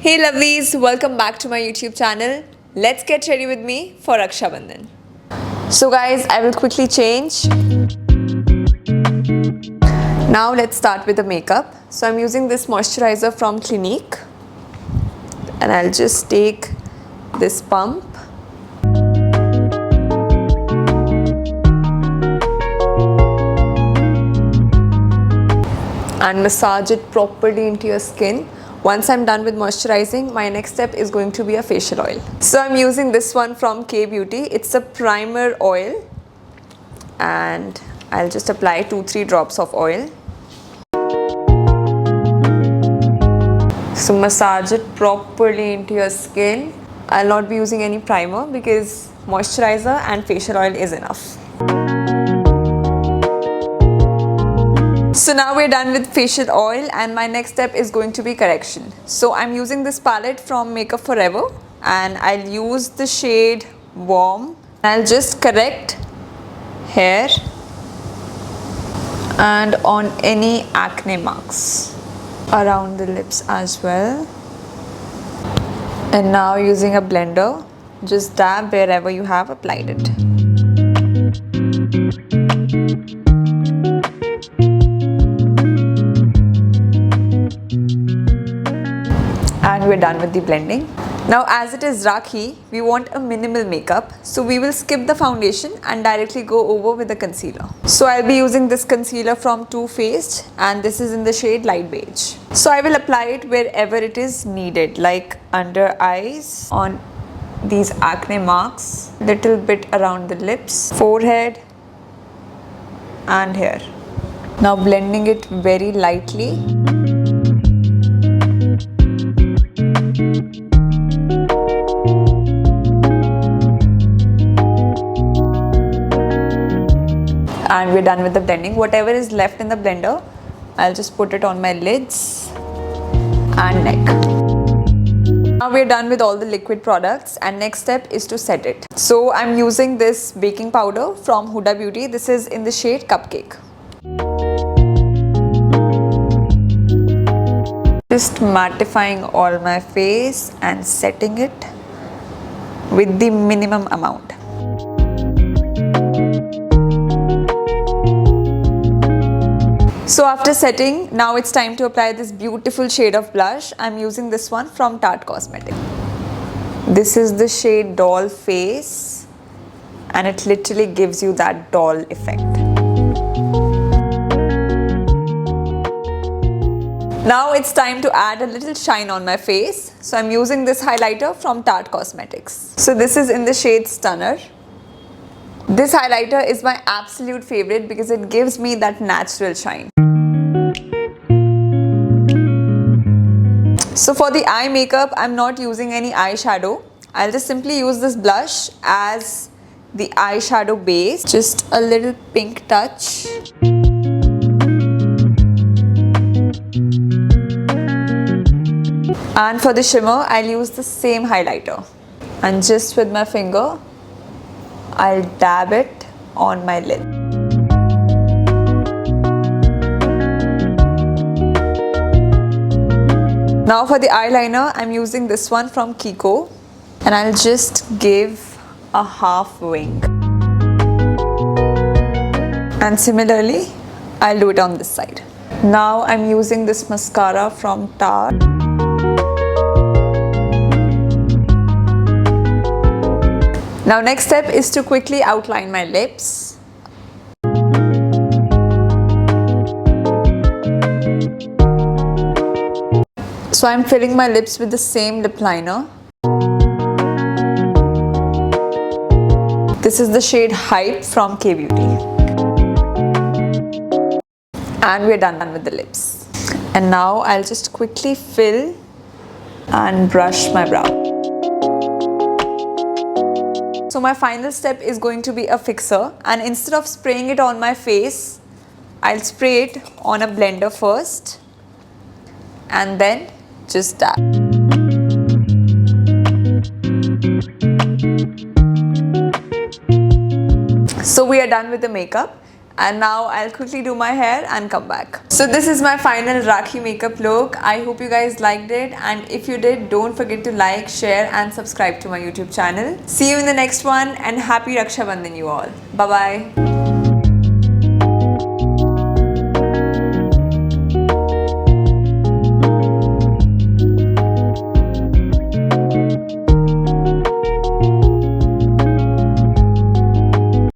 Hey lovelies, welcome back to my YouTube channel. Let's get ready with me for Raksha Bandhan. So guys, I will quickly change. Now let's start with the makeup. So I'm using this moisturizer from Clinique and I'll just take this pump and massage it properly into your skin. Once I'm done with moisturizing, my next step is going to be a facial oil. So I'm using this one from K Beauty. It's a primer oil and I'll just apply 2-3 drops of oil. So massage it properly into your skin. I'll not be using any primer because moisturizer and facial oil is enough. So now we're done with facial oil and my next step is going to be correction. So I'm using this palette from Makeup Forever and I'll use the shade Warm. I'll just correct hair and on any acne marks around the lips as well. And now using a blender, just dab wherever you have applied it. And we're done with the blending. Now as it is Rakhi, we want a minimal makeup. So we will skip the foundation and directly go over with the concealer. So I'll be using this concealer from Too Faced and this is in the shade Light Beige. So I will apply it wherever it is needed, like under eyes, on these acne marks, little bit around the lips, forehead and here. Now blending it very lightly. And we're done with the blending. Whatever is left in the blender, I'll just put it on my lids and neck. Now we're done with all the liquid products and next step is to set it. So I'm using this baking powder from Huda Beauty. This is in the shade Cupcake. Just mattifying all my face and setting it with the minimum amount. So after setting, now it's time to apply this beautiful shade of blush. I'm using this one from Tarte Cosmetics. This is the shade Doll Face and it literally gives you that doll effect. Now it's time to add a little shine on my face. So I'm using this highlighter from Tarte Cosmetics. So this is in the shade Stunner. This highlighter is my absolute favorite because it gives me that natural shine. So for the eye makeup, I'm not using any eyeshadow. I'll just simply use this blush as the eyeshadow base. Just a little pink touch. And for the shimmer, I'll use the same highlighter. And just with my finger, I'll dab it on my lid. Now for the eyeliner, I'm using this one from Kiko and I'll just give a half wing. And similarly, I'll do it on this side. Now I'm using this mascara from Tarte. Now next step is to quickly outline my lips. So I'm filling my lips with the same lip liner. This is the shade Hype from K Beauty. And we're done with the lips. And now I'll just quickly fill and brush my brow. So my final step is going to be a fixer and instead of spraying it on my face, I'll spray it on a blender first and then just dab. So we are done with the makeup And now I'll quickly do my hair and come back. So this is my final Rakhi makeup look. I hope you guys liked it, and if you did, don't forget to like, share and subscribe to my YouTube channel. See you in the next one, and happy Raksha Bandhan you all. Bye bye.